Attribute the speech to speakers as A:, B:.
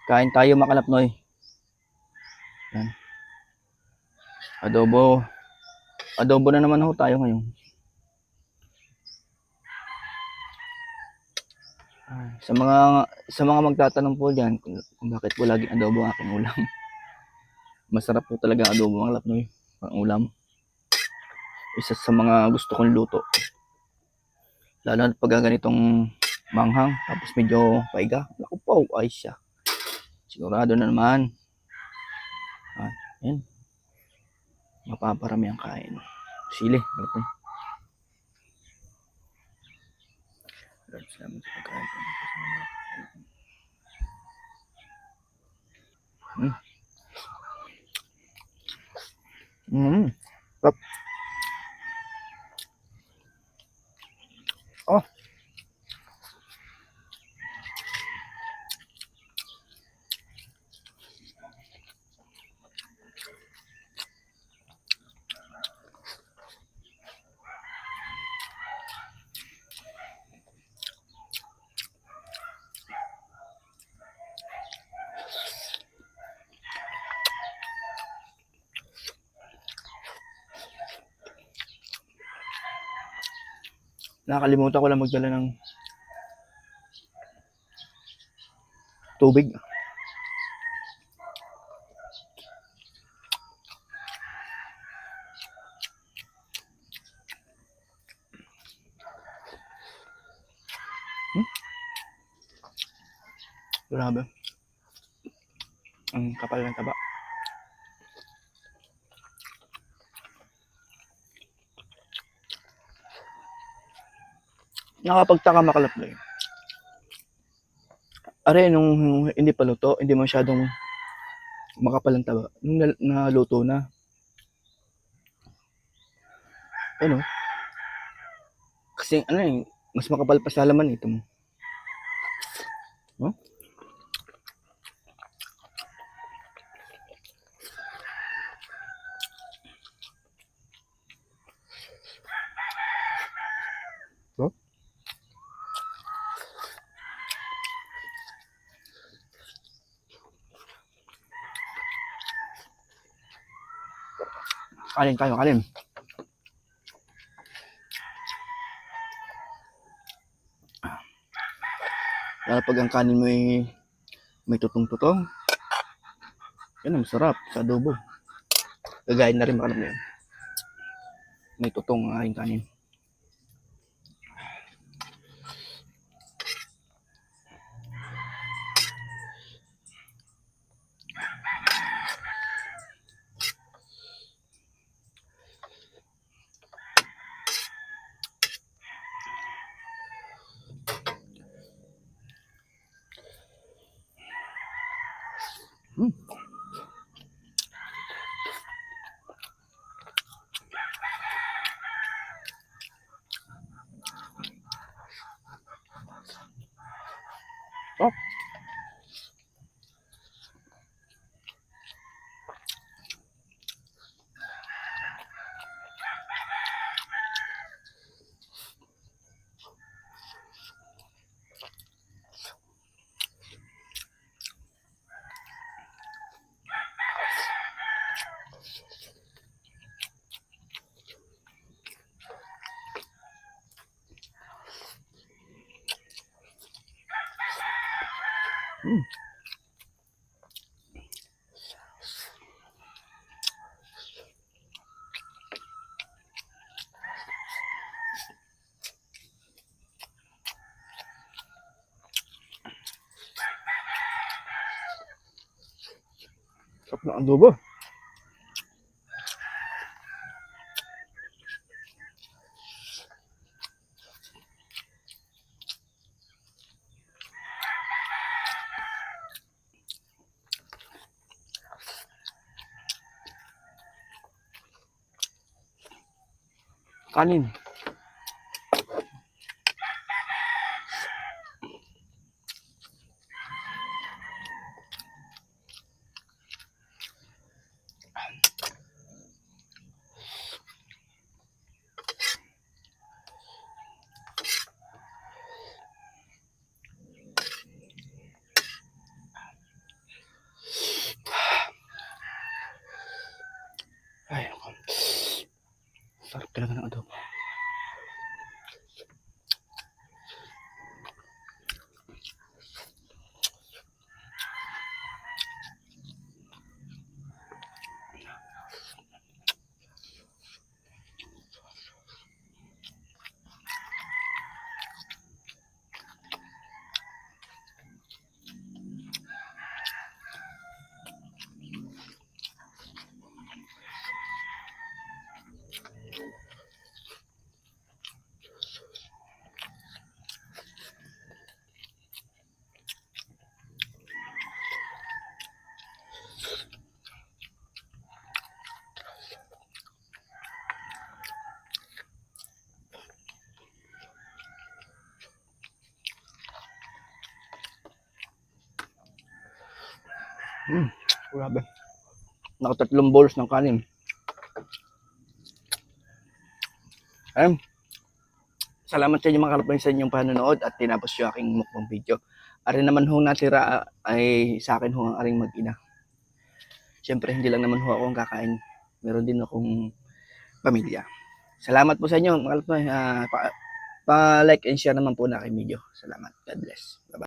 A: Kain tayo mga kalapnoy. Yan. Adobo. Adobo na naman ho tayo ngayon. Sa mga magtatanong po diyan kung bakit po laging adobo ang aking ulam. Masarap po talaga ang adobo mga kalapnoy. Ang ulam. Isa sa mga gusto kong luto. Lalo na pag ganitong manghang tapos medyo paiga. Naku po, ay siya. Sigurado na naman. Yan. Mapaparami ang kain. Sili. Salamat sa pagkain. Sarap. Oh. Nakakalimutan ko lang magdala ng tubig. Grabe. Ang kapal ng taba. Nakapagtaka makalaploy. Are, nung hindi pa luto, hindi masyadong makapal ang taba. Nung naluto na. Ano? Kasi ano eh, mas makapal pa sa laman ito mo. No? So? Kanin tayo, kanin. Lalo pag ang kanin mo may tutong-tutong. Yan ang sarap sa adobo. Gagayin na rin makalap na yun. May tutong ang aking kanin. Oh. Sarap na adobo. Kanin. talaga ng adobo. Grabe. Nakatatlong bowls ng kanin. Ayun. Salamat sa inyo mga kalapay sa inyong panonood at tinapos yung aking mukbang video. Ari naman ho natira ay sa akin ho ang aring mag-ina. Siyempre hindi lang naman ho ako ang kakain. Meron din akong pamilya. Salamat po sa inyo mga kalapay. Pa-like and share naman po na aking video. Salamat. God bless. Bye-bye.